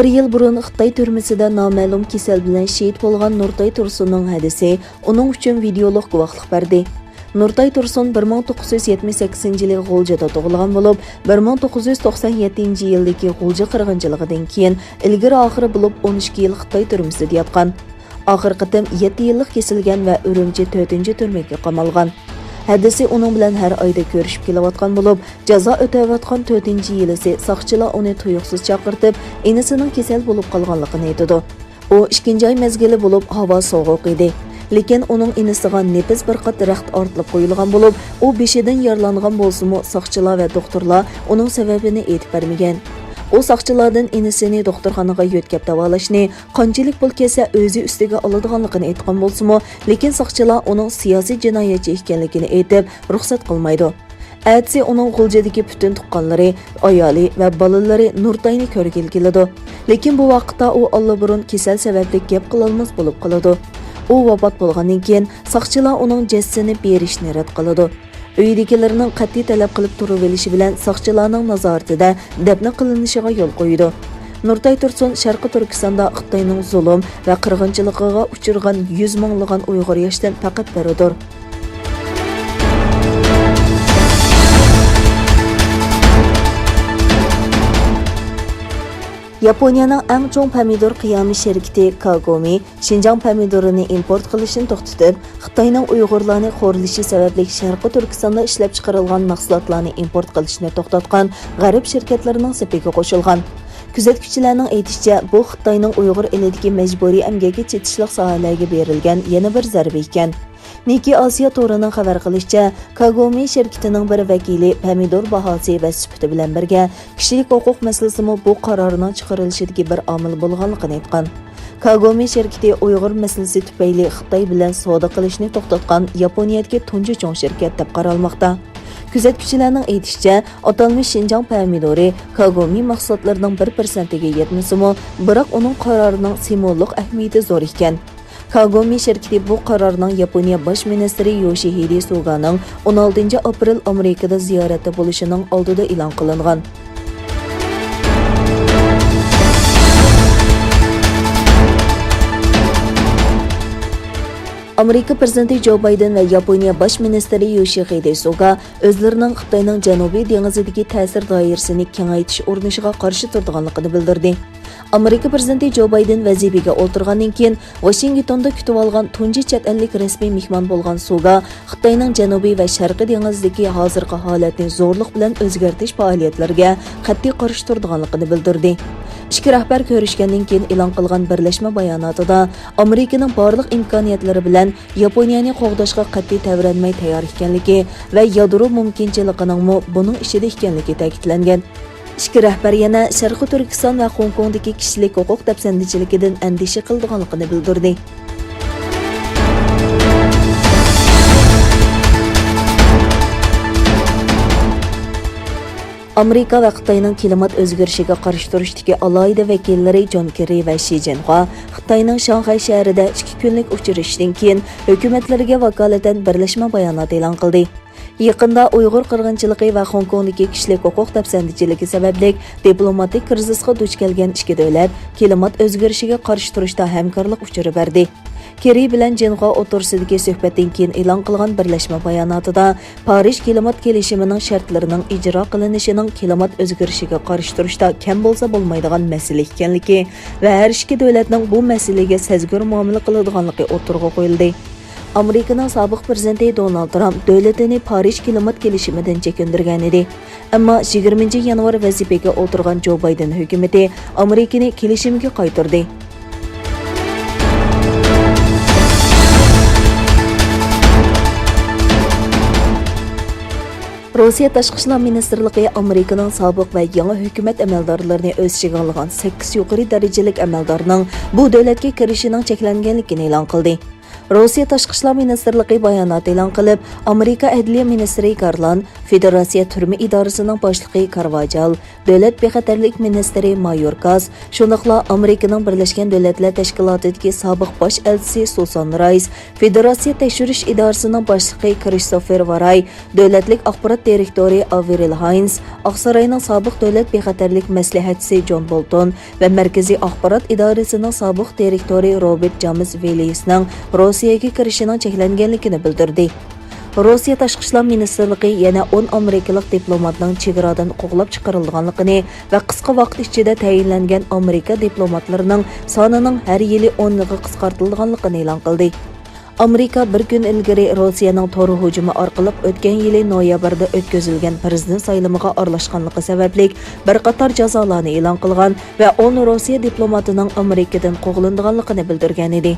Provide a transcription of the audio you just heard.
bir yil burun Xitoy turmusida noma'lum kasal bilan shahid bo'lgan Nurtay Tursunning hadisi uning uchun videolik guvohlik berdi. Nurtay Tursun 1978-yili G'uljada tug'ilgan bo'lib, 1997-yildagi G'ulja qirg'inchiligidan keyin ilgari oxiri bo'lib 12 yil Xitoy turmusida yotgan. Oxirgi qitim 7 yillik kesilgan va Urumchi 4-turmaga qamalgan. Hadisi uning bilan har oyda ko'rishib kelayotgan bo'lib, jazo o'tayotgan 4-yilisi soqchilar uni tuyuqsiz chaqirtib, inisining kasal bo'lib qolganligini aytdi. U 2-oy mezgili bo'lib, havo sovuq edi. Lekin uning inisiga nefis bir qat raxt ortilib qo'yilgan bo'lib, u beshidan yaralangan bo'lsa-mu, soqchilar va doktorlar uning sababini aytib bermagan. O soqchilardan inisini doktorxonaga yetkazib davolashni, qanchalik pul kelsa o'zi ustiga oladiganligini aytgan bo'lsa-mu, lekin soqchilar uning siyosiy jinoyatchi ekanligini aytib, ruxsat qilmaydi. Atsi uning G'uljadagi butun tuqqanlari, ayoli va bolalari Nurtayni ko'rgil keladi. Lekin bu vaqtda u allaburun kasal sababli gap qilolmas bo'lib qoladi. U vafot bo'lgandan keyin soqchilar uning jasadini berishni rad qiladi. Uydagilarning qat'iy talab qilib turib olishi bilan soqchilarning nazoratida dafn qilinishiga yo'l qo'ydi. Nurtay Tursun Sharqi Turkistonda Xitoyning zulm va qirg'inchiligiga uchirgan 100 minglagan Uyg'ur yoshdan faqat biridir. Yaponiyənin ən çox pomidor qiyamı şirkəti Kagome, Şinjan pomidorini import qilishini to'xtatib, Xitoyning Uyg'urlarni xo'rlishi sababli Sharqi Turkistonda ishlab chiqarilgan mahsulotlarni import qilishni to'xtatgan g'arb shirkatlarining safiga qo'shilgan. Kuzatuvchilarning aytishicha, bu Xitoyning Uyg'ur elidagi majburiy emgakka chetishliq sohalarga berilgan yana bir zarba ekan. Niki Asiya to'rining xabar qilishicha, Kagome shirkatining bir vakili pomidor bahosi va sifati bilan birga kishilik huquq masalasimi bu qarorning chiqarilishidagi bir omil bo'lganligini aytgan. Kagome shirkati Uyg'ur masalasi tufayli Xitoy bilan savdo qilishni to'xtatgan Yaponiyadagi tunji cho'ng shirkat deb qaralmoqda. Kuzatuvchilarning aytishicha, atalmish Şinjan pomidori Kagome mahsulotlarining 1%ga yetmasa-mu, biroq uning qarorining simvollik ahamiyati zo'r ekan. Kagome shirkati bu qarorning Yaponiya bosh ministri Yoshihide Suganing 16 aprel Amerikada ziyoratda bo'lishining oldida e'lon qilingan. Amerika prezidenti Joe Biden va Yaponiya bosh ministri Yoshihide Suga o'zlarining Xitoyning Janubiy dengizidagi ta'sir doirasini kengaytirish urinishiga qarshi turganligini bildirdi. Amerika prezidenti Joe Biden vazifaga o'tirgandan keyin Washingtonda kutib olgan tunji chet ellik rasmiy mehmon bo'lgan Suga Xitoyning Janubiy va Sharqiy dengizidagi hozirgi holatni zo'rlik bilan o'zgartirish faoliyatlariga qat'iy qarshi turganligini bildirdi. Ikki rahbar ko'rishgandan keyin e'lon qilgan birlashma bayonotida Amerikaning barliq imkoniyatlari bilan Yaponiyani qo'g'dashga qat'iy tavranmay tayyor ekanligi va yadro mumkinchiligining buning ishida ekanligi ta'kidlangan. İki rahbar yana Sharqi Turkiston va Hong Kongdagi kishilik huquq dafsandichiligidan andisha qilganligini bildirdi. Amerika va Xitoyning klimat o'zgarishiga qarshi turashdagi alohida vakillari John Kerry va Shi Jinhua Xitoyning Shanxay shahrida 2 kunlik uchrashishdan keyin hukumatlarga vakolatan birlashma bayonot e'lon qildi. Yaqinda Uyg'ur qirg'inchiligi va Hong Kongdagi kishilik huquq dafsandichiligi sababli diplomatik krizisga duch kelgan ikki davlat klimat o'zgarishiga qarshi turishda hamkorlik uchiri berdi. Kerry bilan Jinhua o'rtasidagi suhbatdan keyin e'lon qilgan birlashma bayonotida Parij klimat kelishimining shartlarining ijro qilinishining klimat o'zgarishiga qarshi turishda kam bo'lsa bo'lmaydigan masala ekanligi va har ikki davlatning bu masalaga sezgir muomala qiladiganligi o'tirg'a qo'yildi. Amerikaning sobiq prezidenti Donald Trump davlatini Parij klimat kelishimidan chekindirgan edi. Ammo 20 yanvar vazifaga o'tirgan Joe Biden hukumati Amerikani kelishimga qaytardi. Rossiya Tashqi ishlar ministrligi Amerikaning sobiq va yangi hukumat amaldorlarini o'z ichiga olgan 8 yuqori darajalik amaldorning bu davlatga kirishining cheklanganligini e'lon qildi. Rossiya Tashqi ishlar ministrligi bayonot e'lon qilib, Amerika Adliya ministri Garland, Federatsiya turma idorasining boshlig'i Karvajal, davlat bexatarlik ministri Mayorkas, shuningdek Amerikaning Birlashgan Davlatlar Tashkilotidagi sobiq bosh elchisi Susan Rice, Federatsiya tekshirish idorasining boshlig'i Christopher Varay, davlatlik axborot direktori Avril Haines, Oqsaroyning sobiq davlat bexatarlik maslahatchisi John Bolton va Markaziy axborot idorasining sobiq direktori Robert James Velisning Rossiyaga kirishining cheklanganligini bildirdi. Rossiya Tashqi ishlar ministrligi yana 10 amerikalik diplomatning chegaradan qo'g'lab chiqarilganligini va qisqa vaqt ichida tayinlangan Amerika diplomatlarining sonining har yili 10 ga qisqartirilganligini e'lon qildi. Amerika bir kun ilgari Rossiyaning tor hujumi orqali o'tgan yili noyabrda o'tkazilgan prezident saylamiga aralashganligi sababli bir qator jazolarni e'lon qilgan va 10 Rossiya diplomatining Amerikadan qo'g'langanligini bildirgan edi.